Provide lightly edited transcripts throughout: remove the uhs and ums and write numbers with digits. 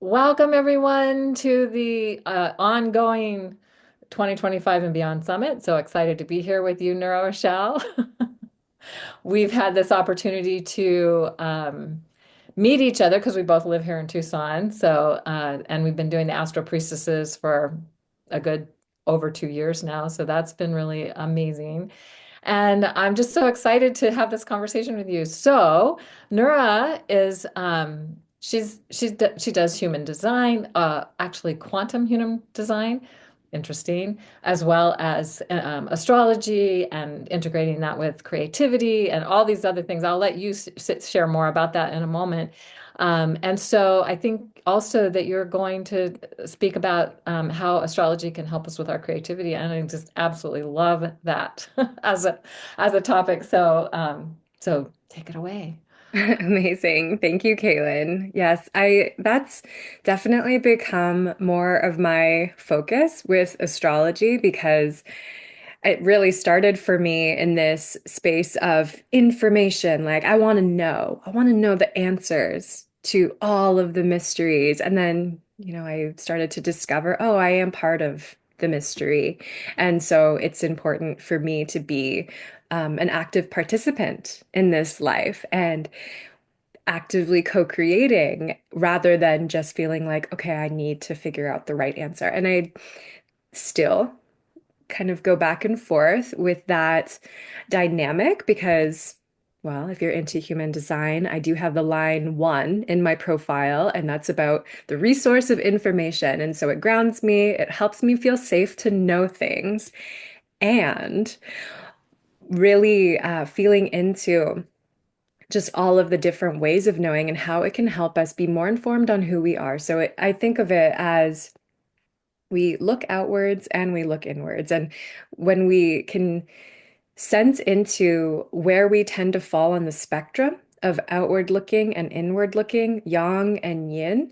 Welcome, everyone, to the ongoing 2025 and Beyond Summit. So excited to be here with you, Nura Rachelle. We've had this opportunity to meet each other because we both live here in Tucson. And we've been doing the Astro Priestesses for a good over 2 years now. So that's been really amazing. And I'm just so excited to have this conversation with you. So, Nura is she does human design, actually quantum human design, interesting, as well as astrology and integrating that with creativity and all these other things. I'll let you share more about that in a moment. And so I think also that you're going to speak about how astrology can help us with our creativity, and I just absolutely love that as a topic. So take it away. Amazing. Thank you, Kaylin. Yes, that's definitely become more of my focus with astrology because it really started for me in this space of information. Like I want to know the answers to all of the mysteries. And then, I started to discover, oh, I am part of the mystery. And so it's important for me to be an active participant in this life and actively co-creating rather than just feeling like, okay, I need to figure out the right answer. And I still kind of go back and forth with that dynamic because, well, if you're into human design, I do have the line one in my profile, and that's about the resource of information. And so it grounds me, it helps me feel safe to know things, and really feeling into just all of the different ways of knowing and how it can help us be more informed on who we are. So I think of it as we look outwards and we look inwards. And when we can sense into where we tend to fall on the spectrum of outward looking and inward looking, yang and yin,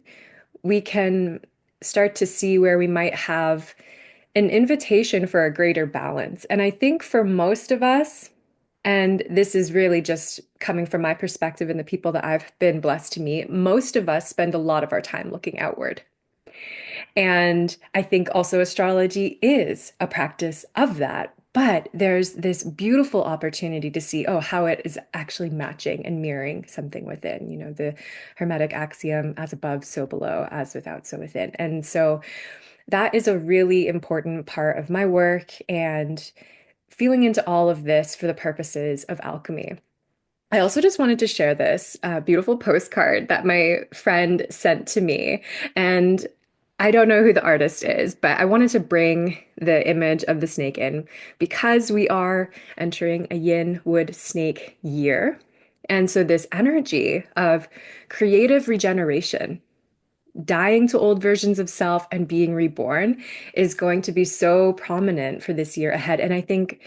we can start to see where we might have an invitation for a greater balance. And I think for most of us, and this is really just coming from my perspective and the people that I've been blessed to meet, most of us spend a lot of our time looking outward. And I think also astrology is a practice of that. But there's this beautiful opportunity to see, oh, how it is actually matching and mirroring something within, the Hermetic axiom, as above, so below, as without, so within. And so that is a really important part of my work and feeling into all of this for the purposes of alchemy. I also just wanted to share this beautiful postcard that my friend sent to me. And I don't know who the artist is, but I wanted to bring the image of the snake in because we are entering a yin wood snake year. And so, this energy of creative regeneration, dying to old versions of self and being reborn, is going to be so prominent for this year ahead. And I think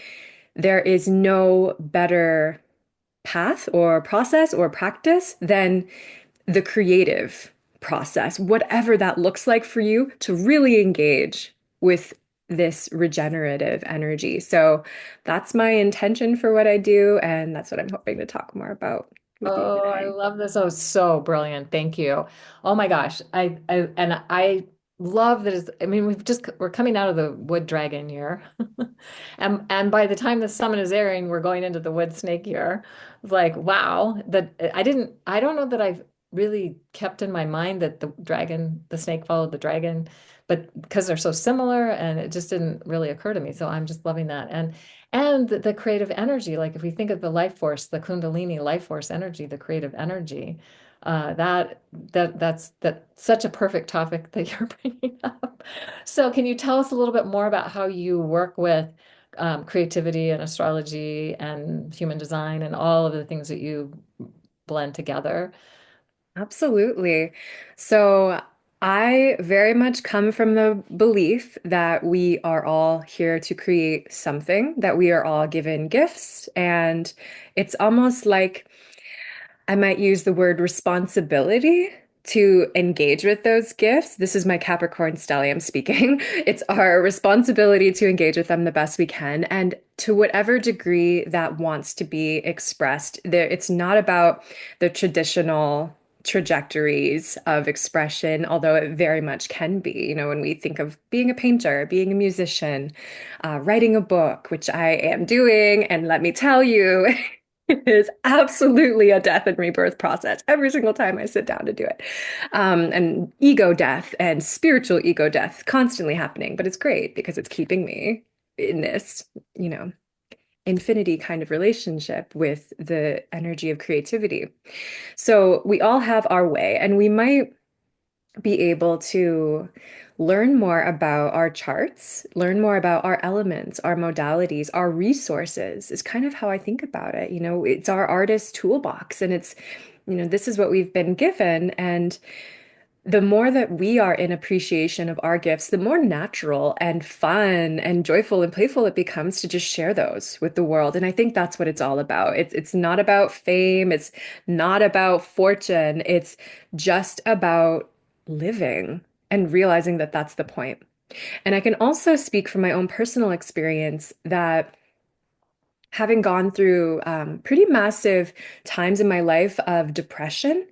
there is no better path or process or practice than the creative process, whatever that looks like for you, to really engage with this regenerative energy. So that's my intention for what I do, and that's what I'm hoping to talk more about with you Oh, I today. love this. Oh, so brilliant. Thank you. Oh my gosh. I love that I mean, we're coming out of the wood dragon year. And by the time the summit is airing, we're going into the wood snake year. It's like, wow, that I don't know that I've really kept in my mind that the snake followed the dragon, but because they're so similar and it just didn't really occur to me. So I'm just loving that. And the creative energy, like if we think of the life force, the Kundalini life force energy, the creative energy, that's such a perfect topic that you're bringing up. So, can you tell us a little bit more about how you work with creativity and astrology and human design and all of the things that you blend together? Absolutely. So I very much come from the belief that we are all here to create something, that we are all given gifts, and it's almost like I might use the word responsibility to engage with those gifts. This is my Capricorn stellium speaking. It's our responsibility to engage with them the best we can. And to whatever degree that wants to be expressed, there, it's not about the traditional. trajectories of expression, although it very much can be. You know, when we think of being a painter, being a musician, writing a book, which I am doing, and let me tell you, it is absolutely a death and rebirth process every single time I sit down to do it. And ego death and spiritual ego death constantly happening, but it's great because it's keeping me in this, you know, infinity kind of relationship with the energy of creativity. So we all have our way, and we might be able to learn more about our charts, learn more about our elements, our modalities, our resources, is kind of how I think about it. You know, it's our artist toolbox, and it's, you know, this is what we've been given. And the more that we are in appreciation of our gifts, the more natural and fun and joyful and playful it becomes to just share those with the world. And I think that's what it's all about. It's not about fame, it's not about fortune. It's just about living and realizing that that's the point. And I can also speak from my own personal experience that having gone through pretty massive times in my life of depression,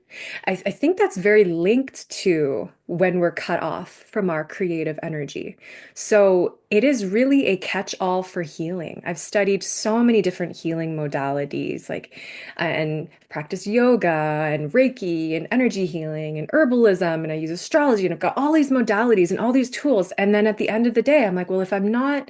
I think that's very linked to when we're cut off from our creative energy. So it is really a catch-all for healing. I've studied so many different healing modalities, like and practice yoga and Reiki and energy healing and herbalism, and I use astrology, and I've got all these modalities and all these tools. And then at the end of the day, I'm like, well, if I'm not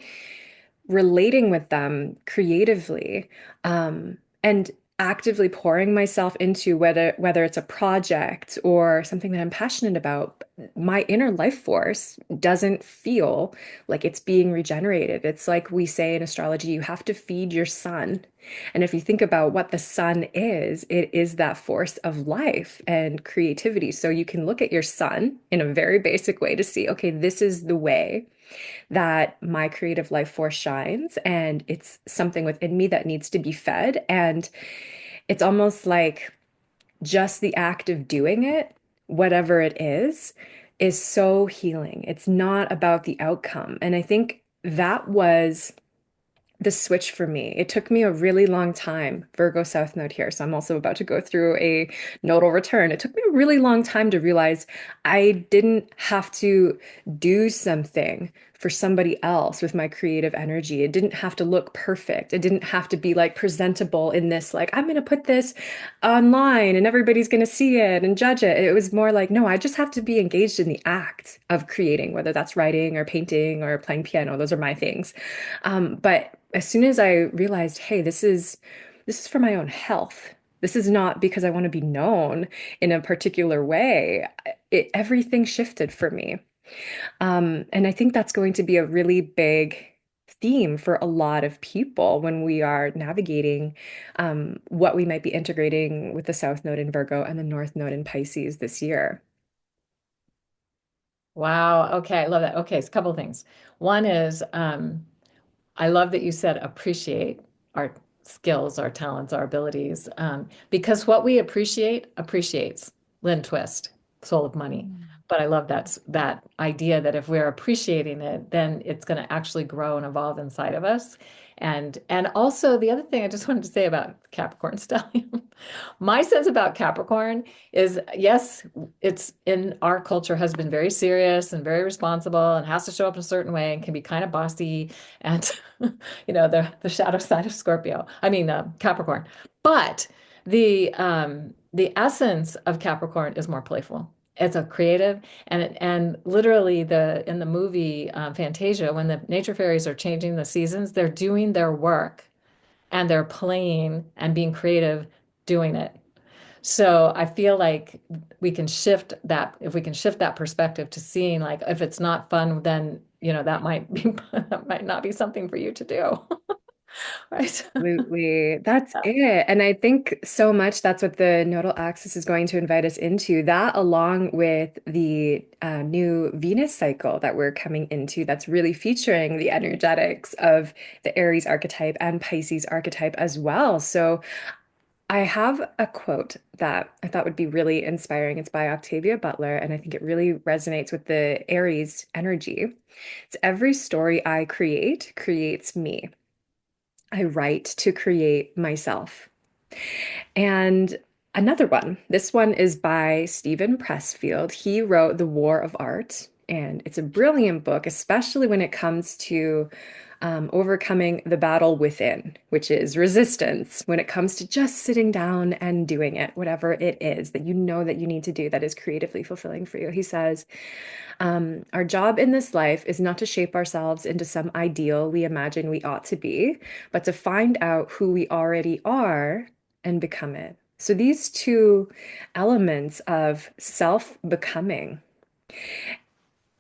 relating with them creatively, and actively pouring myself into whether it's a project or something that I'm passionate about, my inner life force doesn't feel like it's being regenerated. It's like we say in astrology, you have to feed your sun. And if you think about what the sun is, it is that force of life and creativity. So you can look at your sun in a very basic way to see, okay, this is the way that my creative life force shines, and it's something within me that needs to be fed. And it's almost like just the act of doing it, whatever it is so healing. It's not about the outcome. And I think that was the switch for me. It took me a really long time, Virgo South Node here. So I'm also about to go through a nodal return. It took me a really long time to realize I didn't have to do something for somebody else with my creative energy. It didn't have to look perfect. It didn't have to be like presentable in this, like, I'm going to put this online and everybody's going to see it and judge it. It was more like, no, I just have to be engaged in the act of creating, whether that's writing or painting or playing piano. Those are my things. But as soon as I realized, hey, this is for my own health. This is not because I want to be known in a particular way. Everything shifted for me. And I think that's going to be a really big theme for a lot of people when we are navigating what we might be integrating with the South Node in Virgo and the North Node in Pisces this year. Wow. Okay. I love that. Okay. So a couple of things. One is I love that you said appreciate our skills, our talents, our abilities, because what we appreciate appreciates. Lynn Twist, Soul of Money. But I love that idea that if we're appreciating it, then it's going to actually grow and evolve inside of us. And also the other thing I just wanted to say about Capricorn stellium, my sense about Capricorn is yes, it's in our culture has been very serious and very responsible and has to show up in a certain way and can be kind of bossy and the shadow side of Scorpio. I mean Capricorn. But the essence of Capricorn is more playful. It's a creative and literally the in the movie Fantasia, when the nature fairies are changing the seasons, they're doing their work and they're playing and being creative doing it. So I feel like we can shift that if we can shift that perspective to seeing like if it's not fun, then that might be that might not be something for you to do. Right. Absolutely. That's it. And I think so much that's what the nodal axis is going to invite us into. That, along with the new Venus cycle that we're coming into, that's really featuring the energetics of the Aries archetype and Pisces archetype as well. So I have a quote that I thought would be really inspiring. It's by Octavia Butler, and I think it really resonates with the Aries energy. It's every story I create creates me. I write to create myself. And Another one. This one is by Stephen Pressfield. He wrote The War of Art, and it's a brilliant book, especially when it comes to overcoming the battle within, which is resistance, when it comes to just sitting down and doing it, whatever it is that you know that you need to do that is creatively fulfilling for you. He says, our job in this life is not to shape ourselves into some ideal we imagine we ought to be, but to find out who we already are and become it. So these two elements of self-becoming,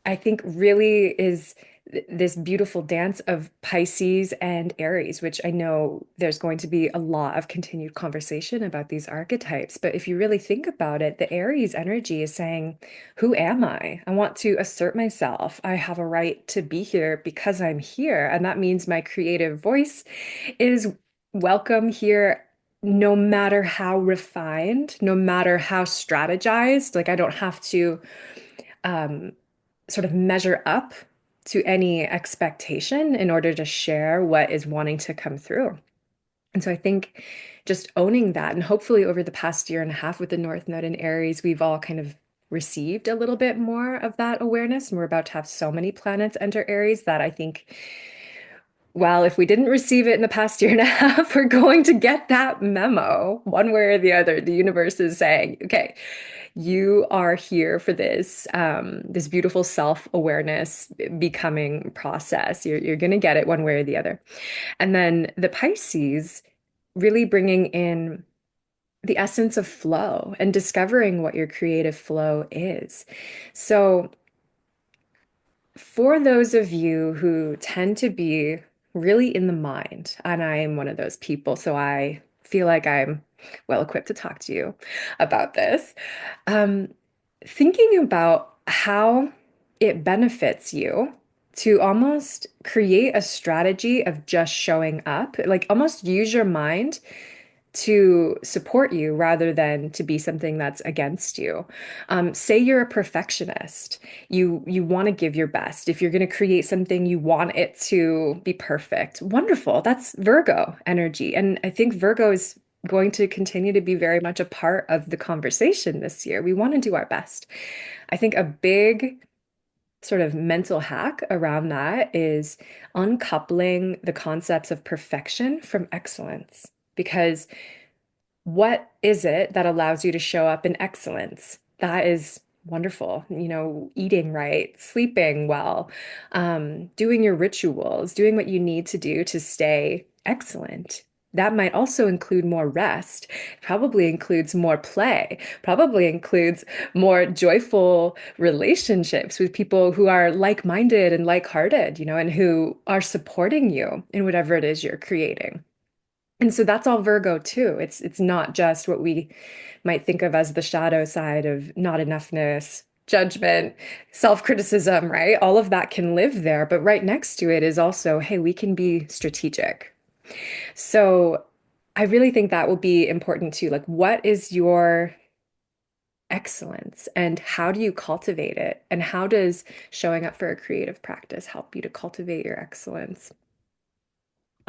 I think really is this beautiful dance of Pisces and Aries, which I know there's going to be a lot of continued conversation about these archetypes. But if you really think about it, the Aries energy is saying, who am I? I want to assert myself. I have a right to be here because I'm here. And that means my creative voice is welcome here. No matter how refined, no matter how strategized, like I don't have to um, sort of measure up to any expectation in order to share what is wanting to come through. And so I think just owning that, and hopefully over the past year and a half with the North Node in Aries, we've all kind of received a little bit more of that awareness. And we're about to have so many planets enter Aries that I think, well, if we didn't receive it in the past year and a half, we're going to get that memo one way or the other. The universe is saying, okay, you are here for this this beautiful self-awareness becoming process. You're going to get it one way or the other. And then the Pisces really bringing in the essence of flow and discovering what your creative flow is. So for those of you who tend to be really in the mind, and I am one of those people, so I feel like I'm well equipped to talk to you about this. Um, Thinking about how it benefits you to almost create a strategy of just showing up, like almost use your mind to support you rather than to be something that's against you. Say you're a perfectionist. You want to give your best. If you're going to create something, you want it to be perfect. Wonderful. That's Virgo energy. And I think Virgo is going to continue to be very much a part of the conversation this year. We want to do our best. I think a big sort of mental hack around that is uncoupling the concepts of perfection from excellence. Because what is it that allows you to show up in excellence? That is wonderful. You know, eating right, sleeping well, doing your rituals, doing what you need to do to stay excellent. That might also include more rest, probably includes more play, probably includes more joyful relationships with people who are like-minded and like-hearted, you know, and who are supporting you in whatever it is you're creating. And so that's all Virgo too. It's not just what we might think of as the shadow side of not enoughness, judgment, self-criticism, right? All of that can live there, but right next to it is also, hey, we can be strategic. So I really think that will be important too. Like, what is your excellence and how do you cultivate it? And how does showing up for a creative practice help you to cultivate your excellence?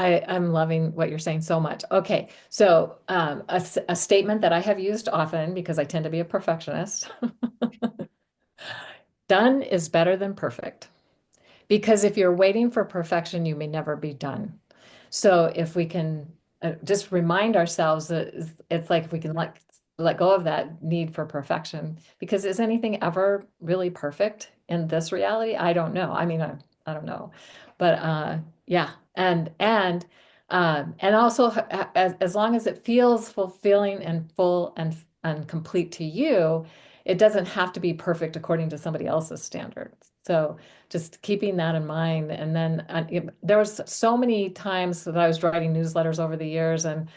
I'm loving what you're saying so much. Okay, so a statement that I have used often because I tend to be a perfectionist. Done is better than perfect. Because if you're waiting for perfection, you may never be done. So if we can just remind ourselves that it's like if we can let go of that need for perfection, because is anything ever really perfect in this reality? I don't know. I mean, I don't know, but yeah, and also as long as it feels fulfilling and full and complete to you, it doesn't have to be perfect according to somebody else's standards. So just keeping that in mind. And then there was so many times that I was writing newsletters over the years, and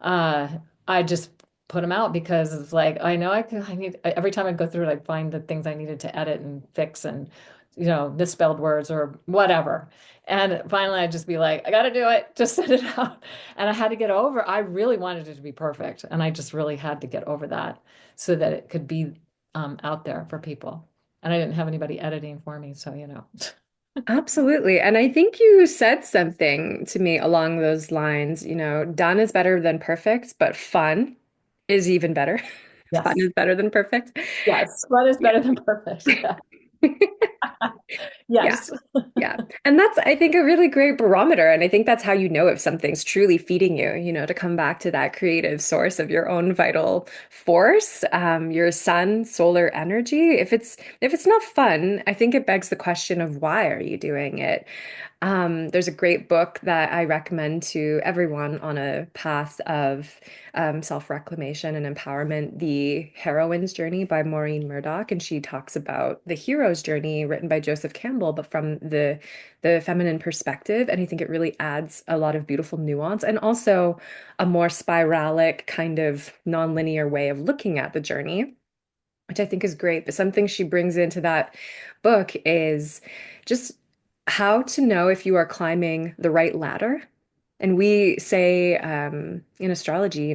uh, I just put them out because it's like I know I need every time I go through it, I find the things I needed to edit and fix, and misspelled words or whatever. And finally, I'd just be like, I got to do it, just send it out. And I had to get over. I really wanted it to be perfect, and I just really had to get over that so that it could be out there for people. And I didn't have anybody editing for me, so Absolutely. And I think you said something to me along those lines, you know, done is better than perfect, but fun is even better. Fun Yes. is better than perfect. Yes. Fun is Yeah. better than perfect. Yeah. Yeah. Yes. Yeah. And that's, I think, a really great barometer. And I think that's how you know if something's truly feeding you, to come back to that creative source of your own vital force, your sun, solar energy. If it's not fun, I think it begs the question of why are you doing it? There's a great book that I recommend to everyone on a path of self-reclamation and empowerment, The Heroine's Journey by Maureen Murdoch. And she talks about the hero's journey written by Joseph Campbell, but from the feminine perspective. And I think it really adds a lot of beautiful nuance and also a more spiralic kind of nonlinear way of looking at the journey, which I think is great. But something she brings into that book is just how to know if you are climbing the right ladder. And we say in astrology,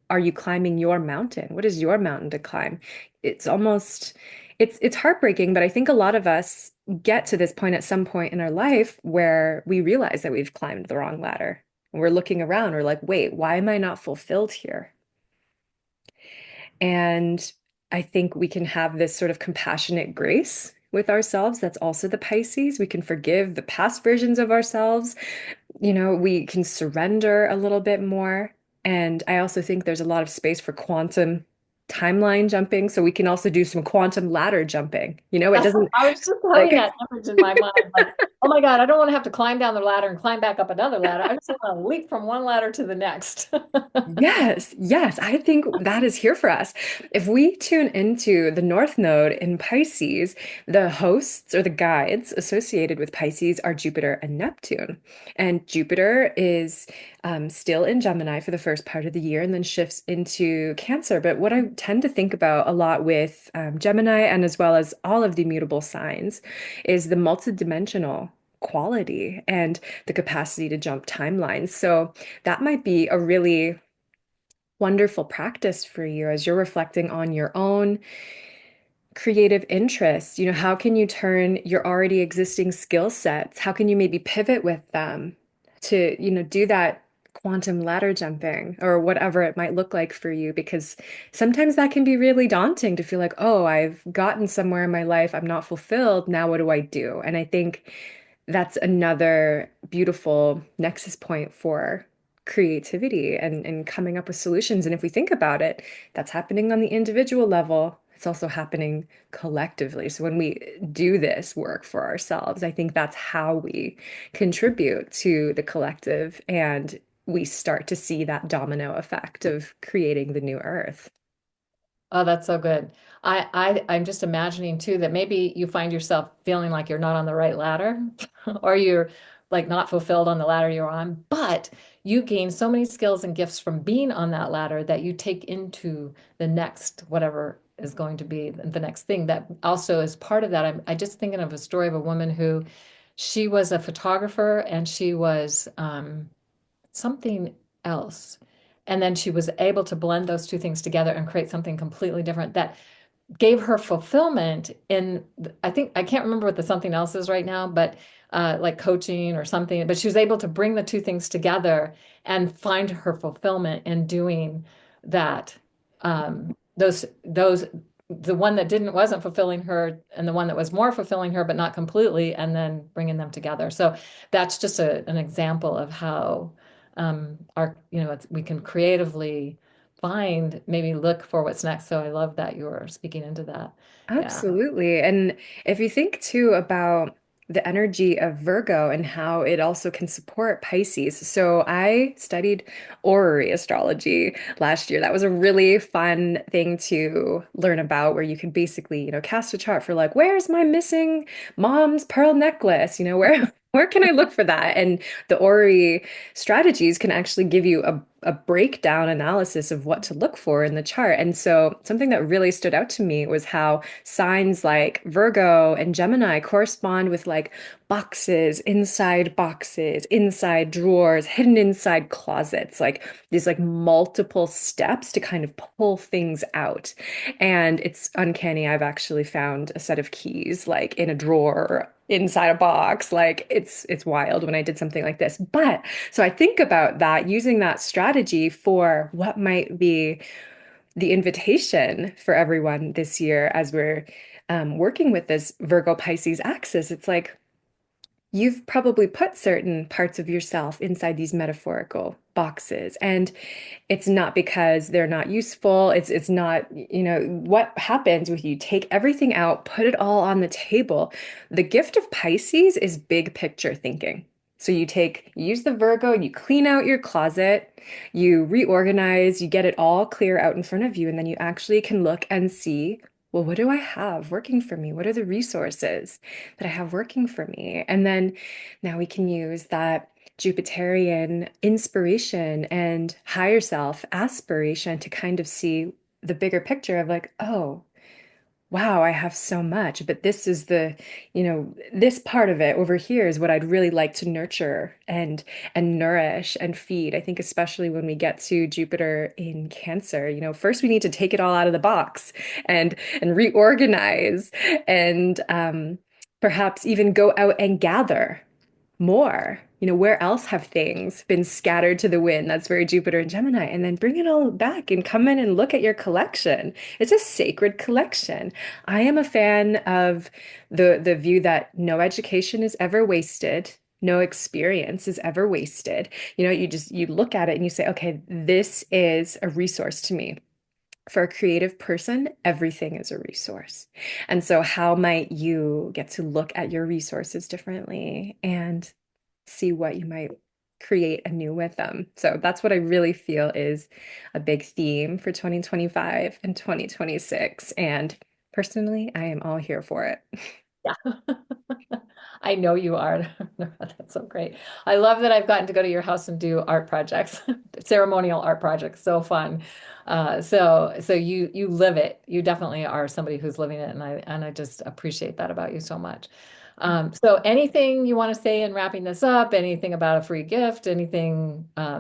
are you climbing your mountain? What is your mountain to climb? It's almost, it's heartbreaking, but I think a lot of us get to this point at some point in our life where we realize that we've climbed the wrong ladder. And we're looking around, we're like, wait, why am I not fulfilled here? And I think we can have this sort of compassionate grace with ourselves. That's also the Pisces. We can forgive the past versions of ourselves. We can surrender a little bit more. And I also think there's a lot of space for quantum timeline jumping. So we can also do some quantum ladder jumping. It Yes, doesn't I was just having like that image in my mind, like, oh my God, I don't want to have to climb down the ladder and climb back up another ladder. I just want to leap from one ladder to the next. Yes, yes, I think that is here for us. If we tune into the North Node in Pisces, the hosts or the guides associated with Pisces are Jupiter and Neptune. And Jupiter is still in Gemini for the first part of the year and then shifts into Cancer. But what I tend to think about a lot with Gemini and as well as all of the mutable signs is the multidimensional quality and the capacity to jump timelines. So that might be a really wonderful practice for you as you're reflecting on your own creative interests. How can you turn your already existing skill sets? How can you maybe pivot with them to, do that quantum ladder jumping or whatever it might look like for you? Because sometimes that can be really daunting to feel like, oh, I've gotten somewhere in my life, I'm not fulfilled. Now what do I do? And I think that's another beautiful nexus point for creativity and coming up with solutions. And if we think about it, that's happening on the individual level. It's also happening collectively. So when we do this work for ourselves, I think that's how we contribute to the collective and we start to see that domino effect of creating the new earth. Oh, that's so good. I'm just imagining too that maybe you find yourself feeling like you're not on the right ladder or you're like not fulfilled on the ladder you're on, but you gain so many skills and gifts from being on that ladder that you take into the next, whatever is going to be the next thing that also is part of that. I just thinking of a story of a woman who she was a photographer and she was something else. And then she was able to blend those two things together and create something completely different that gave her fulfillment in, I think, I can't remember what the something else is right now, but like coaching or something. But she was able to bring the two things together and find her fulfillment in doing that. The one that didn't wasn't fulfilling her and the one that was more fulfilling her, but not completely, and then bringing them together. So that's just an example of how we can creatively find, maybe look for what's next. So I love that you're speaking into that. Yeah. Absolutely. And if you think too about the energy of Virgo and how it also can support Pisces. So I studied orrery astrology last year. That was a really fun thing to learn about where you can basically, cast a chart for like, where's my missing mom's pearl necklace? Where can I look for that? And the orrery strategies can actually give you a breakdown analysis of what to look for in the chart. And so something that really stood out to me was how signs like Virgo and Gemini correspond with like boxes, inside drawers, hidden inside closets, like these like multiple steps to kind of pull things out. And it's uncanny. I've actually found a set of keys like in a drawer inside a box. Like it's wild when I did something like this. But so I think about that, using that strategy for what might be the invitation for everyone this year as we're working with this Virgo Pisces axis. It's like, you've probably put certain parts of yourself inside these metaphorical boxes, and it's not because they're not useful. It's not, what happens with you take everything out, put it all on the table. The gift of Pisces is big picture thinking. So you use the Virgo, you clean out your closet, you reorganize, you get it all clear out in front of you, and then you actually can look and see, well, what do I have working for me? What are the resources that I have working for me? And then now we can use that Jupiterian inspiration and higher self aspiration to kind of see the bigger picture of like, oh, wow, I have so much, but this is this part of it over here is what I'd really like to nurture and nourish and feed. I think especially when we get to Jupiter in Cancer, first we need to take it all out of the box and reorganize and perhaps even go out and gather more. Where else have things been scattered to the wind? That's very Jupiter and Gemini. And then bring it all back and come in and look at your collection. It's a sacred collection. I am a fan of the view that no education is ever wasted. No experience is ever wasted. You look at it and you say, okay, this is a resource to me. For a creative person, everything is a resource. And so, how might you get to look at your resources differently and see what you might create anew with them? So, that's what I really feel is a big theme for 2025 and 2026. And personally, I am all here for it. Yeah. I know you are. That's so great. I love that I've gotten to go to your house and do art projects, ceremonial art projects. So fun. So you live it. You definitely are somebody who's living it, and I just appreciate that about you so much. So anything you want to say in wrapping this up? Anything about a free gift? Anything Yeah.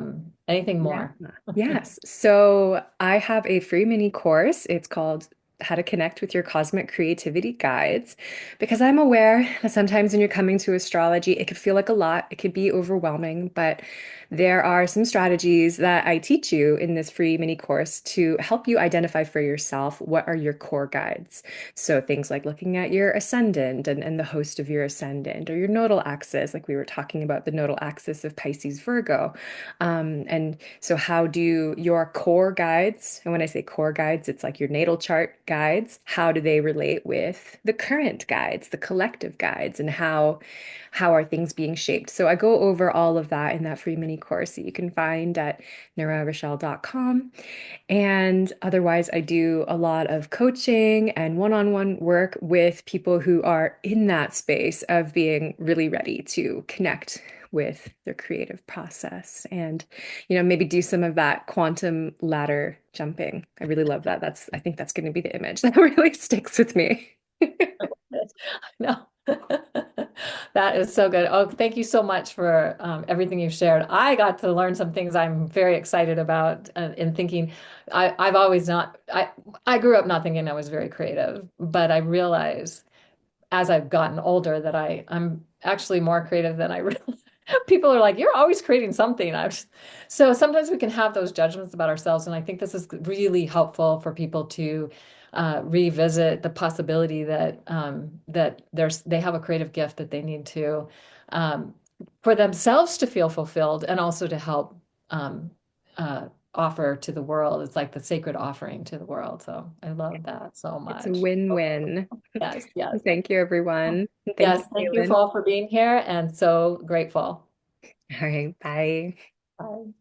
more? Yes. So I have a free mini course. It's called How to Connect with Your Cosmic Creativity Guides, because I'm aware that sometimes when you're coming to astrology, it could feel like a lot. It could be overwhelming, but there are some strategies that I teach you in this free mini course to help you identify for yourself what are your core guides. So things like looking at your ascendant and the host of your ascendant, or your nodal axis, like we were talking about the nodal axis of Pisces Virgo. And so, how do your core guides, and when I say core guides, it's like your natal chart guides, how do they relate with the current guides, the collective guides, and how are things being shaped? So, I go over all of that in that free mini course that you can find at nurarachelle.com. And otherwise, I do a lot of coaching and one-on-one work with people who are in that space of being really ready to connect with their creative process and, maybe do some of that quantum ladder jumping. I really love that. I think that's going to be the image that really sticks with me. No. That is so good. Oh, thank you so much for everything you've shared. I got to learn some things I'm very excited about in thinking. I've always not, I grew up not thinking I was very creative, but I realize as I've gotten older that I'm actually more creative than I really. People are like, you're always creating something. So sometimes we can have those judgments about ourselves, and I think this is really helpful for people to revisit the possibility that they have a creative gift that they need to um, for themselves to feel fulfilled, and also to help um, offer to the world. It's like the sacred offering to the world. So I love that so It's a much. win-win. Yes, yes. Thank you, everyone. And thank you, Yes, thank you Kaylin. all for being here and so grateful. All right, bye. Bye.